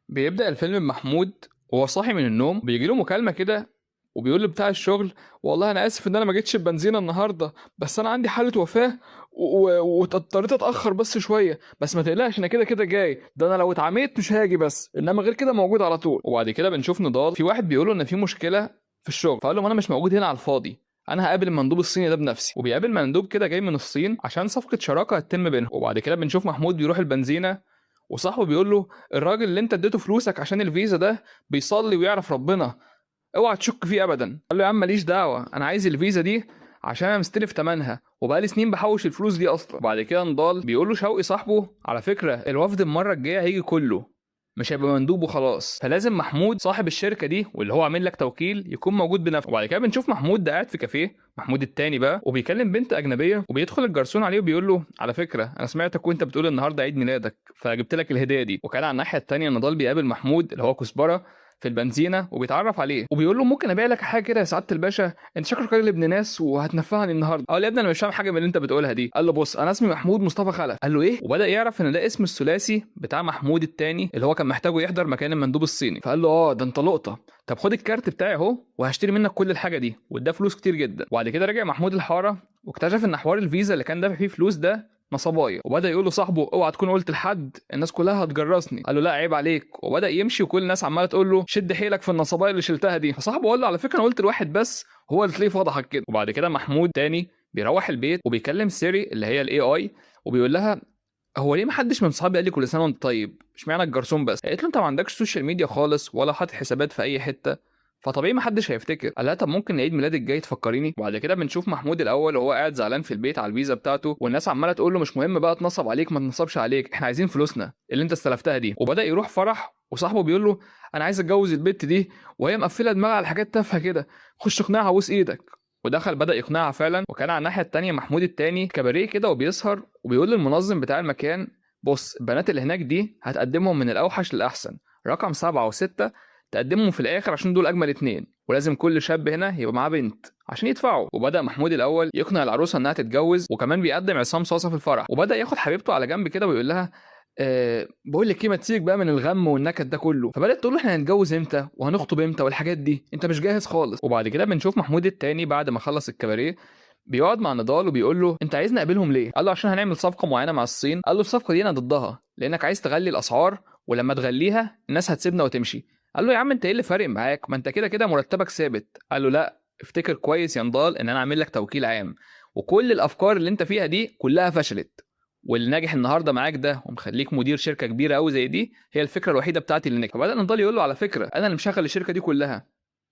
بيبدأ الفيلم بمحمود وهو صاحي من النوم بيجي له مكالمة كده، وبيقول لبتاع الشغل: والله انا اسف ان انا ما جيتش البنزينة النهارده، بس انا عندي حالة وفاة واضطريت اتاخر بس شويه، بس ما تقلقش انا كده كده جاي، ده انا لو اتعميت مش هاجي بس انما غير كده موجود على طول. وبعد كده بنشوف نضال في واحد بيقول له ان في مشكله في الشغل، فقال له ما انا مش موجود هنا على الفاضي، انا هقابل المندوب الصيني ده بنفسي. وبيقابل مندوب كده جاي من الصين عشان صفقه شراكه هتتم بينهم. وبعد كده بنشوف محمود بيروح البنزينه، وصاحبه بيقول له: الراجل اللي انت اديته فلوسك عشان الفيزا ده بيصلي ويعرف ربنا، اوعى تشك فيه ابدا. قال له: يا عم ماليش دعوه، انا عايز الفيزا دي عشان انا مستلف تمنها وبقالي سنين بحوش الفلوس دي اصلا. وبعد كده نضال بيقول له شوقي صاحبه: على فكره الوفد المره الجايه هيجي كله، مش هيبقى مندوب وخلاص، فلازم محمود صاحب الشركه دي واللي هو عامل لك توكيل يكون موجود بنفسه. وبعد كده بنشوف محمود ده قاعد في كافيه، محمود التاني بقى، وبيكلم بنت اجنبيه، وبيدخل الجرسون عليه وبيقول له: على فكره انا سمعتك وانت بتقول النهارده عيد ميلادك فجبت لك الهديه دي. وكان على الناحيه التانيه نضال بيقابل محمود اللي هو كزبره في البنزينه، وبيتعرف عليه وبيقول له: ممكن ابيع لك حاجه كده يا سعاده الباشا، انت شكلك راجل ابن ناس وهتنفعني النهارده. قال: يا ابني انا مش فاهم حاجه من اللي انت بتقولها دي. قال له: بص انا اسمي محمود مصطفى خلف. قال له: ايه؟ وبدا يعرف ان ده اسم الثلاثي بتاع محمود التاني اللي هو كان محتاجه يحضر مكان المندوب الصيني. فقال له: اه ده انت لقطه، طب خد الكارت بتاعي اهو وهشتري منك كل الحاجه دي، وده فلوس كتير جدا. وبعد كده رجع محمود الحاره واكتشف ان حوار الفيزا اللي كان دافع فيه فلوس ده نصبايا، وبدا يقول لصاحبه: اوعى تكون قلت لحد، الناس كلها هتجرسني. قال له: لا عيب عليك. وبدا يمشي وكل الناس عماله تقول له: شد حيلك في النصبايا اللي شلتها دي. فصاحبه قال له: على فكره انا قلت لواحد بس، هو اللي تلاقيه فضحك كده. وبعد كده محمود تاني بيروح البيت وبيكلم سيري اللي هي الاي اي، وبيقول لها: هو ليه محدش من صحابي قال لي كل سنه وانت طيب، اشمعنى الجرسون بس؟ قالت له: انت ما عندكش سوشيال ميديا خالص ولا حاطط حسابات في اي حته، فطبيعي محدش هيفتكر. قال لها: طب ممكن عيد ميلادك الجاي تفكريني. وبعد كده بنشوف محمود الاول وهو قاعد زعلان في البيت على الفيزا بتاعته، والناس عماله تقول له: مش مهم بقى اتنصب عليك ما تنصبش عليك، احنا عايزين فلوسنا اللي انت استلفتها دي. وبدا يروح فرح وصاحبه بيقول له: انا عايز اتجوز البت دي وهي مقفله دماغها على حاجات تافهه كده، خش اقنعها بوس ايدك. ودخل بدأ يقنعها فعلا. وكان على الناحية التانية محمود التاني كباريه كده وبيسهر، وبيقول للمنظم بتاع المكان: بص البنات اللي هناك دي هتقدمهم من الأوحش للأحسن، رقم 7 و6 تقدمهم في الآخر عشان دول أجمل اتنين، ولازم كل شاب هنا يبقى معاه بنت عشان يدفعوا. وبدأ محمود الأول يقنع العروسة إنها تتجوز، وكمان بيقدم عصام صاصة في الفرح. وبدأ ياخد حبيبته على جنب كده ويقول لها: بقول لك ايه، ما تسيبك بقى من الغم والنكد ده كله. فبدات تقول له: احنا هنتجوز امتى وهنخطب امتى والحاجات دي، انت مش جاهز خالص. وبعد كده بنشوف محمود التاني بعد ما خلص الكباريه بيقعد مع نضال وبيقول له: انت عايزني اقابلهم ليه؟ قال له: عشان هنعمل صفقه معينه مع الصين. قال له: الصفقه دي انا ضدها لانك عايز تغلي الاسعار، ولما تغليها الناس هتسيبنا وتمشي. قال له: يا عم انت ايه اللي فارق معاك، ما انت كده كده مرتبك ثابت. قال له: لا افتكر كويس يا نضال ان انا عامل لك توكيل عام، وكل الافكار اللي انت فيها دي كلها فشلت، واللي ناجح النهارده معاك ده ومخليك مدير شركه كبيره قوي زي دي هي الفكره الوحيده بتاعتي اللي نجحت. فبدا نضال يقول له: على فكره انا اللي مشغل الشركه دي كلها.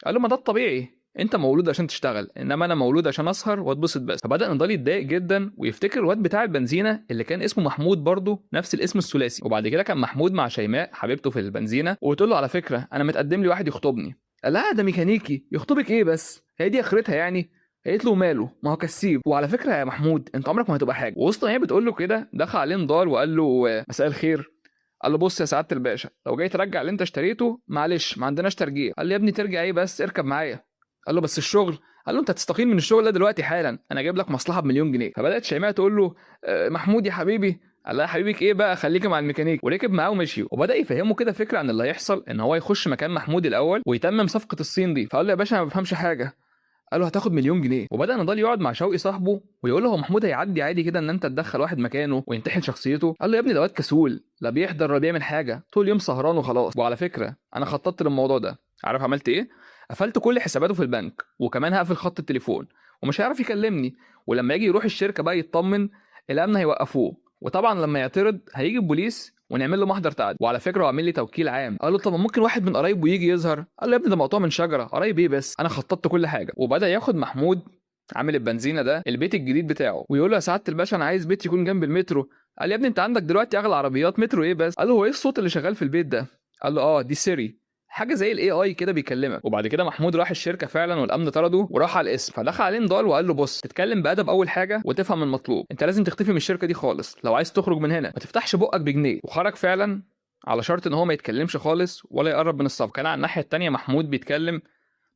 قال له: ما ده الطبيعي، انت مولود عشان تشتغل، انما انا مولود عشان اسهر واتبسط بس. فبدا نضال يتضايق جدا ويفتكر الواد بتاع البنزينه اللي كان اسمه محمود برضه نفس الاسم الثلاثي. وبعد كده كان محمود مع شيماء حبيبته في البنزينه، وتقول له: على فكره انا متقدم لي واحد يخطبني. قال لها: ده ميكانيكي يخطبك ايه بس، هي دي اخرتها يعني؟ قالت له: ماله، ما هو كسيب، وعلى فكره يا محمود انت عمرك ما هتبقى حاجه. وسط ما هي بتقول له كده دخل عليه نضال وقال له: مساء الخير. قال له: بص يا سعاده الباشا، لو جاي ترجع اللي انت اشتريته معلش ما عندناش ترجيع. قال له: يا ابني ترجع ايه بس، اركب معايا. قال له: بس الشغل. قال له: انت تستقيل من الشغل ده دلوقتي حالا، انا جايب لك مصلحه ب1,000,000 جنيه. فبدات شيماء تقول له: محمود يا حبيبي. قال لها: حبيبك ايه بقى، خليكي مع الميكانيك. وركب معاه ومشي، وبدا يفهمه كده فكره عن اللي هيحصل، ان هو يخش مكان محمود الاول ويتمم صفقه الصين دي. فقال له: يا باشا انا ما بفهمش حاجه. قال له: هتاخد 1,000,000 جنيه. وبدا نضال يقعد مع شوقي صاحبه ويقول له: هو محمود هيعدي عادي كده ان انت تدخل واحد مكانه وينتحل شخصيته؟ قال له: يا ابني ده واد كسول، لا بيحضر ولا بيعمل حاجه، طول اليوم سهران وخلاص. وعلى فكره انا خططت للموضوع ده، عارف عملت ايه؟ قفلت كل حساباته في البنك، وكمان هقفل خط التليفون ومش هيعرف يكلمني، ولما يجي يروح الشركه بقى يطمن الامن هيوقفوه، وطبعا لما يعترض هيجي البوليس ونعمل له محضر تعدي. وعلى فكره هو عامل لي توكيل عام. قال له: طب ممكن واحد من قرايبه يجي يظهر؟ قال له: يا ابني ده مقطوع من شجره، قرايب ايه بس، انا خططت كل حاجه. وبدا ياخد محمود عامل البنزينه ده البيت الجديد بتاعه، ويقول له: يا سعاده الباشا انا عايز بيت يكون جنب المترو. قال: يا ابني انت عندك دلوقتي اغلى عربيات، مترو ايه بس. قال له: هو ايه الصوت اللي شغال في البيت ده؟ قال له: اه دي سيري، حاجه زي الاي اي كده بيكلمك. وبعد كده محمود راح الشركه فعلا والامن طرده وراح على الاسم. فدخل عليه نضال وقال له: بص تتكلم بادب اول حاجه وتفهم المطلوب، انت لازم تختفي من الشركه دي خالص، لو عايز تخرج من هنا ما تفتحش بقك بجنيه. وخرج فعلا على شرط ان هو ما يتكلمش خالص ولا يقرب من الصف. كان على الناحيه التانيه محمود بيتكلم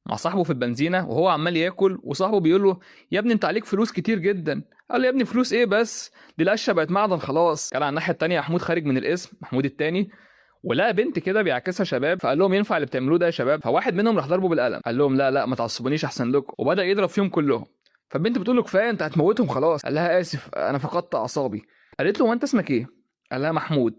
مع صاحبه في البنزينه وهو عمال ياكل، وصاحبه بيقول له: يا ابني انت عليك فلوس كتير جدا. قال له: يا ابني فلوس ايه بس، دي القشه بقت معدن خلاص. كان على الناحيه التانيه محمود خارج من القسم، محمود التاني، ولقى بنت كده بيعكسها شباب، فقال لهم ينفع اللي بتعملوه ده يا شباب؟ فواحد منهم راح ضربه بالقلم، قال لهم لا لا ما تعصبونيش احسن لكم، وبدا يضرب فيهم كلهم. فالبنت بتقول له كفايه انت هتموتهم خلاص. قال لها اسف انا فقدت اعصابي. قالت له هو انت اسمك ايه؟ قال لها محمود.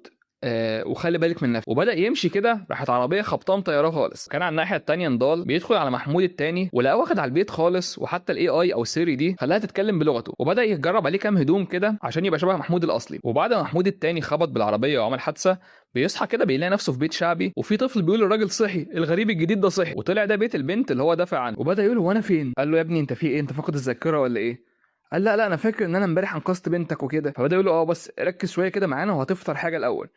وخلي بالك من نفسك. وبدا يمشي كده، راحت عربيه خبطاه مطيراه خالص. كان على الناحيه التانية نضال بيدخل على محمود التاني ولقاه واخد على البيت خالص، وحتى الاي اي او سيري دي خلاها تتكلم بلغته، وبدا يجرب عليه كام هدوم كده عشان يبقى شبه محمود الاصلي. وبعد ما محمود التاني خبط بالعربيه وعمل حادثه، بيصحى كده بيلاقي نفسه في بيت شعبي، وفي طفل بيقول الراجل صحي، الغريب الجديد ده صحي، وطلع ده بيت البنت اللي هو دافع عنه. وبدا يقول هو انا فين؟ قال له يا ابني انت في ايه؟ انت فاقد الذاكره ولا ايه؟ قال لا لا انا فاكر ان انا امبارح انقذت بنتك وكده. فبدا يقول له بس ركز شويه كده معانا وهتفطر حاجه الاول.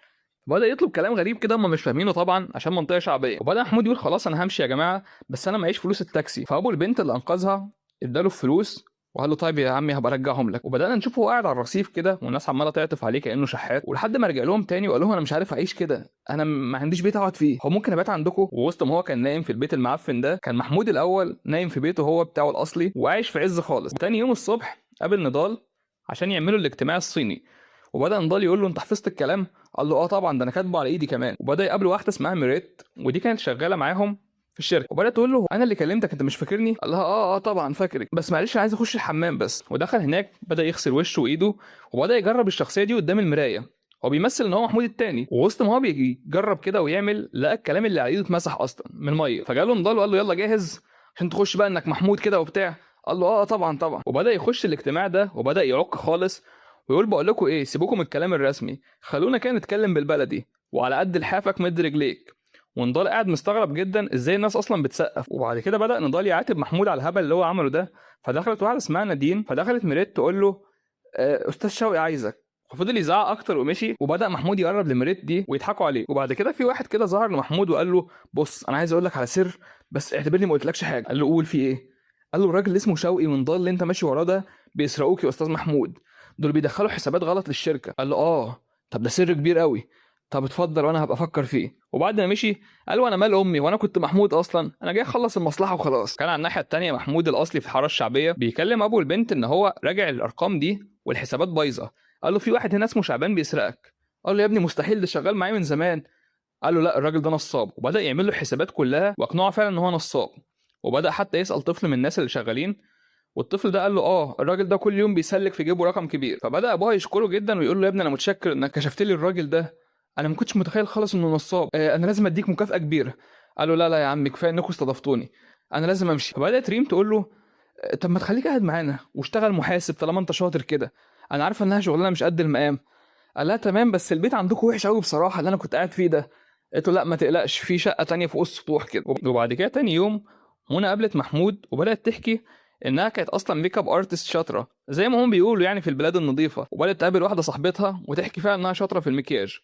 بدأ يطلب كلام غريب كده هم مش فاهمينه طبعا عشان منطقه شعبيه. وبدأ محمود يقول خلاص انا همشي يا جماعه، بس انا معيش فلوس التاكسي. فابو البنت اللي انقذها اداله الفلوس وقال له طيب يا عمي هبقى ارجعهم لك. وبدانا نشوفه قاعد على الرصيف كده والناس عماله تعطف عليه كانه شحات، ولحد ما رجع لهم تاني وقال لهم انا مش عارف اعيش كده، انا ما عنديش بيت اقعد فيه، هو ممكن ابات عندكم؟ ووسط ما هو كان نايم في البيت المعفن ده، كان محمود الاول نايم في بيته هو بتاعه الاصلي وعايش في عز خالص. وتاني يوم الصبح قابل نضال عشان يعملوا الاجتماع الصيني. وبدا نضال يقول له انت حفظت الكلام؟ قال له طبعا ده انا كاتبه على ايدي كمان. وبدا يقابل واحده اسمها ميريت، ودي كانت شغاله معاهم في الشركه. وبدات تقول له انا اللي كلمتك انت مش فاكرني؟ قال لها طبعا فاكرك، بس معلش عايز اخش الحمام بس. ودخل هناك بدا يغسل وشه وايده، وبدا يجرب الشخصيه دي قدام المرايه. هو بيمثل ان هو محمود التاني، ووسط ما هو بيجرب كده ويعمل لقى الكلام اللي على ايده اتمسح اصلا من ميه. فجاله نضال وقال له يلا جاهز عشان تخش بقى انك محمود كده وبتاع؟ قال له طبعا طبعا. وبدا يخش الاجتماع ده وبدا يعك خالص ويقول بقول لكم ايه، سيبوكم من الكلام الرسمي، خلونا كده نتكلم بالبلدي وعلى قد لحافك مد رجليك. ونضال قاعد مستغرب جدا ازاي الناس اصلا بتسقف. وبعد كده بدا نضال يعاتب محمود على الهبل اللي هو عمله ده. فدخلت واحده اسمها نادين، فدخلت ميريت تقول له استاذ شوقي عايزك. ففضل يزعق اكتر ومشي. وبدا محمود يقرب لميريت دي ويضحكوا عليه. وبعد كده في واحد كده ظهر لمحمود وقال له بص انا عايز اقول لك على سر، بس اعتبرني ما قلتلكش حاجه. قال له قول في ايه؟ قال له الراجل اللي اسمه شوقي ونضال اللي انت ماشي وراه ده بيسرقوك يا استاذ محمود، دول بيدخلوا حسابات غلط للشركه. قال له طب ده سر كبير قوي، طب اتفضل وانا هبقى افكر فيه. وبعد ما مشي قال له انا مال امي وانا كنت محمود اصلا، انا جاي اخلص المصلحه وخلاص. كان على الناحيه التانية محمود الاصلي في الحاره الشعبيه بيكلم ابو البنت ان هو راجع الارقام دي والحسابات بايظه. قال له في واحد هنا اسمه شعبان بيسرقك. قال له يا ابني مستحيل، ده شغال معايا من زمان. قال له لا الراجل ده نصاب. وبدا يعمل له الحسابات كلها واقنعه فعلا ان هو نصاب. وبدا حتى يسال طفل من الناس اللي شغالين، والطفل ده قال له الراجل ده كل يوم بيسلك في جيبه رقم كبير. فبدا ابوها يشكره جدا ويقول له يا ابني انا متشكر انك كشفت لي الراجل ده، انا ما كنتش متخيل خالص انه نصاب، انا لازم اديك مكافاه كبيره. قال له لا لا يا عم كفايه انكم استضفتوني، انا لازم امشي. فبدات ريم تقول له طب ما تخليك قاعد معانا واشتغل محاسب طالما انت شاطر كده، انا عارفه انها شغلانه مش قد المقام. قال لها تمام بس البيت عندكم وحش قوي بصراحه اللي انا كنت قاعد فيه ده. قلت له لا ما تقلقش في شقه تانية فوق السطوح كده. وبعد كده تاني يوم منى قابلت محمود وبدات تحكي انها كانت اصلا ميك اب ارتست شاطره زي ما هم بيقولوا يعني في البلاد النظيفه، وبدات تقابل واحده صاحبتها وتحكي فيها انها شاطره في المكياج.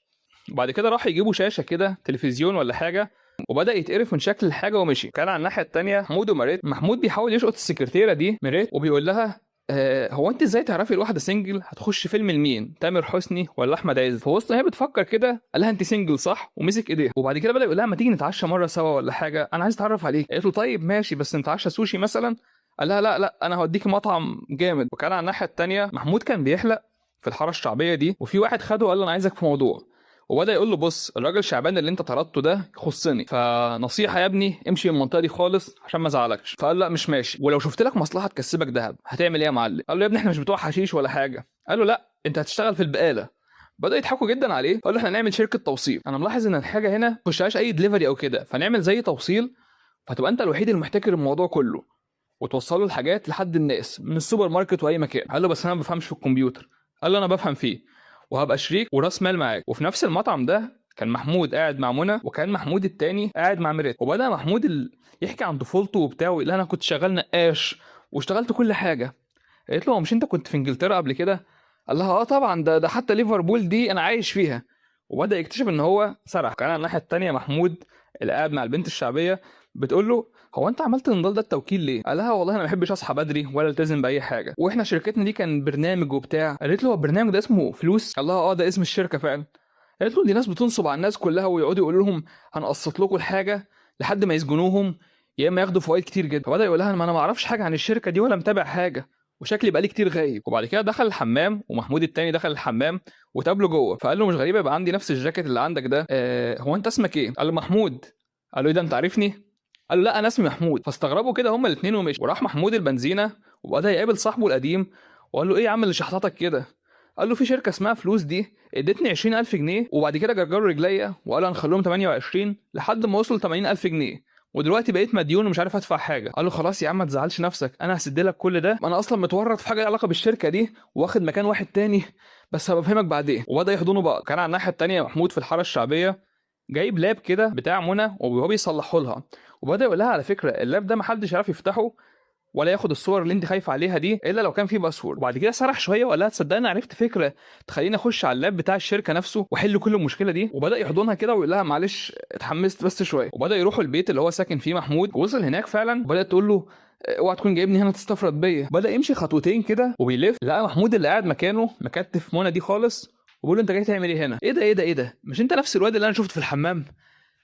وبعد كده راح يجيبوا شاشه كده تلفزيون ولا حاجه، وبدا يتقرف من شكل الحاجه ومشي. كان على الناحيه التانية محمود ومريت. محمود بيحاول يشقط السكرتيره دي مريت وبيقول لها هو انت ازاي تعرفي الواحده سنجل هتخش فيلم لمين، تامر حسني ولا احمد عز؟ في وسط ما هي بتفكر كده قال لها انت سنجل صح، ومسك ايديها. وبعد كده بدا يقول لها ما تيجي نتعشى مره سوا ولا حاجه، انا عايز اتعرف عليك. قالت له طيب ماشي بس نتعشى سوشي مثلا. قال لها لا لا انا هوديكي مطعم جامد. وكان على الناحيه التانية محمود كان بيحلق في الحاره الشعبيه دي، وفي واحد خده وقال له انا عايزك في موضوع. وبدا يقول له بص الراجل شعبان اللي انت طردته ده يخصني، فنصيحه يا ابني امشي من المنطقه دي خالص عشان ما ازعلكش. فقال لا مش ماشي، ولو شفت لك مصلحه تكسبك ذهب هتعمل ايه يا معلم؟ قال له يا ابني احنا مش بتوع حشيش ولا حاجه. قال له لا انت هتشتغل في البقاله. بدا يضحكوا جدا عليه. قال له احنا نعمل شركه توصيل، انا ملاحظ ان الحاجه هنا مش اي دليفري او كده، فنعمل زي توصيل، فتبقى انت الوحيد المحتكر الموضوع كله وتوصلوا الحاجات لحد الناس من السوبر ماركت واي مكان. قال له بس انا ما بفهمش في الكمبيوتر. قال له انا بفهم فيه وهبقى شريك وراس مال معاك. وفي نفس المطعم ده كان محمود قاعد مع منى وكان محمود التاني قاعد مع مريت. وبدا محمود يحكي عن طفولته وبتاعه، يقول انا كنت شغال نقاش واشتغلت كل حاجه. قالت له هو مش انت كنت في انجلترا قبل كده؟ قال لها طبعا ده حتى ليفربول دي انا عايش فيها. وبدا يكتشف ان هو سرح. كان على الناحيه التانيه محمود اللي قاعد مع البنت الشعبيه بتقول له هو انت عملت النضال ده التوكيل ليه؟ قال لها والله انا ما بحبش اصحى بدري ولا التزم باي حاجه، واحنا شركتنا دي كان برنامج وبتاع. قالت له هو البرنامج ده اسمه فلوس؟ قال لها ده اسم الشركه فعلا. قالت له دي ناس بتنصب على الناس كلها ويقعدوا يقولوا لهم هنقسط لكم الحاجه لحد ما يسجنوهم يا اما ياخدوا فوائد كتير جدا. فبدا يقول لها ما انا ما اعرفش حاجه عن الشركه دي ولا متابع حاجه، وشكلي بقالي كتير غايب. وبعد كده دخل الحمام، ومحمود التاني دخل الحمام وتقابله جوه، فقال له مش غريبه يبقى عندي نفس الجاكيت اللي عندك ده، هو انت اسمك ايه؟ قال له محمود. قال له ايه ده، انت عارفني؟ قال له لا انا اسمي محمود. فاستغربوا كده هما الاثنين ومشي. وراح محمود البنزينه وبدا يقابل صاحبه القديم، وقال له ايه يا عم اللي شحطتك كده؟ قال له في شركه اسمها فلوس دي ادتني 20000 جنيه، وبعد كده جرجروا رجليا وقالوا هنخليهم 28 لحد ما وصلوا 80000 جنيه، ودلوقتي بقيت مديون ومش عارف ادفع حاجه. قال له خلاص يا عم ما تزعلش نفسك، انا هسد لك كل ده، ما انا اصلا متورط في حاجه لها علاقه بالشركه دي واخد مكان واحد تاني، بس هبفهمك بعدين. وبدا يحضنوا بقى. كان على الناحيه التانيه محمود في الحاره الشعبيه جايب لاب كده بتاع منى وهو بيصلحه لها، وبدا يقول لها على فكره اللاب ده محدش يعرف يفتحه ولا ياخد الصور اللي انت خايفه عليها دي الا لو كان فيه باسورد. وبعد كده سرح شويه وقال لها تصدقني عرفت فكره تخليني اخش على اللاب بتاع الشركه نفسه واحل كل المشكله دي. وبدا يحضنها كده ويقول لها معلش اتحمست بس شويه. وبدا يروحوا البيت اللي هو ساكن فيه محمود. وصل هناك فعلا وبدات تقول له اوعى تكون جايبني هنا تستفرد بيا. بدا يمشي خطوتين كده وبيلف لقى محمود اللي قاعد مكانه مكتف منى دي خالص، وبيقول له انت جاي تعمل ايه هنا؟ ايه ده ايه ده ايه ده، مش انت نفس الواد اللي انا شفته في الحمام؟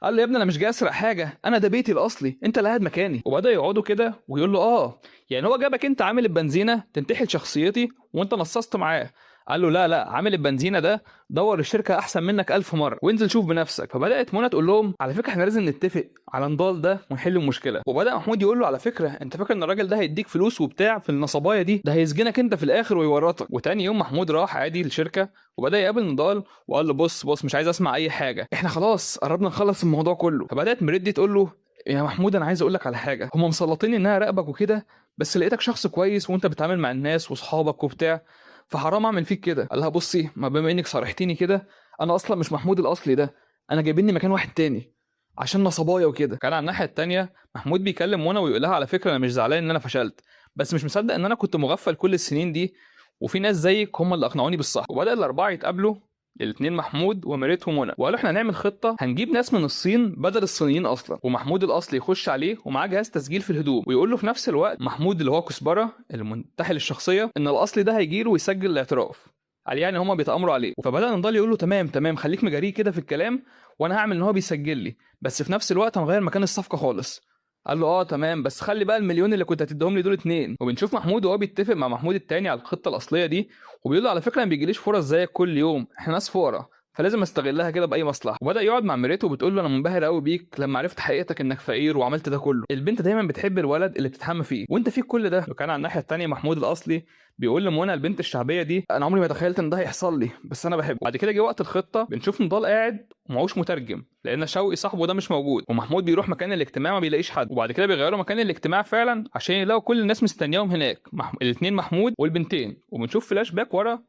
قال له يا ابني انا مش جاي اسرق حاجه، انا ده بيتي الاصلي، انت اللي قاعد مكاني. وبدا يقعدوا كده ويقول له يعني هو جابك انت عامل البنزينه تنتحل شخصيتي وانت نصصت معاه؟ قال له لا لا، عامل البنزينه ده دور الشركه احسن منك 1000 مره وانزل شوف بنفسك. فبدات منى تقول لهم على فكره احنا لازم نتفق على نضال ده ونحل المشكله. وبدا محمود يقول له على فكره انت فاكر ان الراجل ده هيديك فلوس وبتاع في النصبايه دي؟ ده هيسجنك انت في الاخر ويورطك. وتاني يوم محمود راح عادي الشركه وبدا يقابل نضال وقال له بص مش عايز اسمع اي حاجه، احنا خلاص قربنا نخلص الموضوع كله. فبدات مريدي تقول له يا محمود انا عايز اقول لك على حاجه، هم مسلطين انها راقبك وكده، بس لقيتك شخص كويس وانت بتتعامل مع الناس واصحابك وبتاع، فحرام اعمل فيك كده. قال لها بصي ما بما انك صارحتيني كده انا اصلا مش محمود الاصلي ده، انا جايبيني مكان واحد تاني عشان نصبايا وكده. كان على الناحيه التانيه محمود بيكلم منى ويقول لها على فكره انا مش زعلان ان انا فشلت، بس مش مصدق ان انا كنت مغفل كل السنين دي وفي ناس زيك هم اللي اقنعوني بالصح. وبدا الاربعه يتقابلوا الاثنين محمود وميريت ومنى وقالوا احنا هنعمل خطه هنجيب ناس من الصين بدل الصينيين اصلا، ومحمود الاصلي يخش عليه ومعاه جهاز تسجيل في الهدوم ويقول له في نفس الوقت محمود اللي هو كزبره المنتحل الشخصيه ان الاصلي ده هيجيله ويسجل الاعتراف قال يعني هما بيتامروا عليه. فبدا نضال يقول له تمام خليك مجاريه كده في الكلام وانا هعمل ان هو بيسجل لي، بس في نفس الوقت هنغير مكان الصفقه خالص. قال له تمام بس خلي بقى المليون اللي كنت هتديهم لي دول 2. وبنشوف محمود وهو بيتفق مع محمود التاني على الخطه الاصليه دي وبيقول له على فكره ما بيجيليش فرص زيك كل يوم، احنا ناس فقراء فلازم استغلها كده باي مصلحه. وبدا يقعد مع ميريته وبتقول له انا منبهر قوي بيك لما عرفت حقيقتك انك فقير وعملت ده كله، البنت دايما بتحب الولد اللي بتتحمى فيه وانت فيك كل ده. وكان على الناحيه الثانيه محمود الاصلي بيقول لمنى البنت الشعبيه دي انا عمري ما تخيلت ان ده هيحصل لي بس انا بحبه. بعد كده جه وقت الخطه بنشوف نضال قاعد ومعهوش مترجم لان شوقي صاحبه ده مش موجود، ومحمود بيروح مكان الاجتماع ما بيلاقيش حد، وبعد كده بيغيروا مكان الاجتماع فعلا عشان يلاقوا كل الناس مستنياهم هناك الاثنين محمود والبنتين. وبنشوف فلاش باك ورا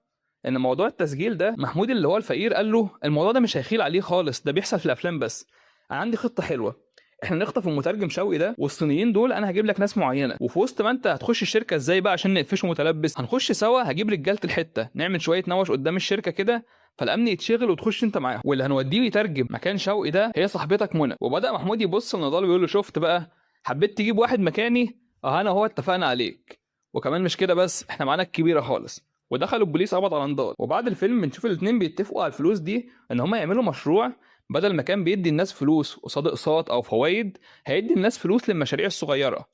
ان موضوع التسجيل ده محمود اللي هو الفقير قال له الموضوع ده مش هيخيل عليه خالص، ده بيحصل في الافلام بس، انا عندي خطه حلوه، احنا نخطف المترجم شوقي ده والصينيين دول انا هجيب لك ناس معينه، وفي وسط ما انت هتخش الشركه ازاي بقى عشان نقفشه متلبس هنخش سوا، هجيب رجاله الحته نعمل شويه نوش قدام الشركه كده فالامن يتشغل وتخش انت معاهم، واللي هنوديه يترجم مكان شوقي ده هي صاحبتك منى. وبدا محمود يبص لنضال ويقول له شفت بقى حبيت تجيب واحد مكاني انا هو اتفقنا عليك، وكمان مش كده بس احنا معانا الكبيره خالص. ودخلوا البوليس قبض على نضال. وبعد الفيلم بنشوف الاثنين بيتفقوا على الفلوس دي ان هم يعملوا مشروع بدل ما كان بيدي الناس فلوس قصاد اقساط او فوائد هيدي الناس فلوس للمشاريع الصغيره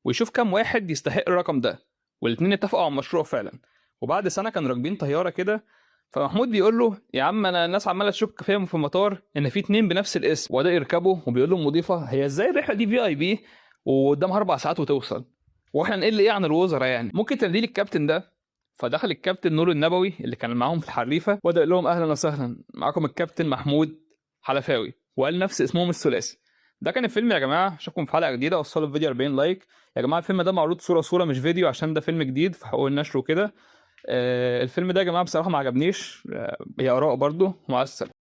ويشوف كام واحد يستحق الرقم ده، والاثنين اتفقوا على المشروع فعلا. وبعد سنه كانوا راكبين طياره كده فمحمود بيقول له يا عم انا الناس عماله تشك فيهم في المطار ان في 2 بنفس الاسم، وده يركبوا وبيقول له المضيفه هي ازاي الرحله دي في اي بي وقدامها 4 ساعات وتوصل واحنا نقل ايه عن الوزراء يعني، ممكن تدي لي الكابتن ده؟ فدخل الكابتن نور النبوي اللي كان معاهم في الحريفه وده قال لهم اهلا وسهلا معاكم الكابتن محمود حلفاوي، وقال نفس اسمهم الثلاثي. ده كان الفيلم يا جماعه، اشوفكم في حلقه جديده، وصلوا الفيديو 40 لايك يا جماعه. الفيلم ده معروض صوره مش فيديو عشان ده فيلم جديد في حقوق النشر وكده. الفيلم ده يا جماعه بصراحه ما عجبنيش، هي اراء برضو. مع السلامه.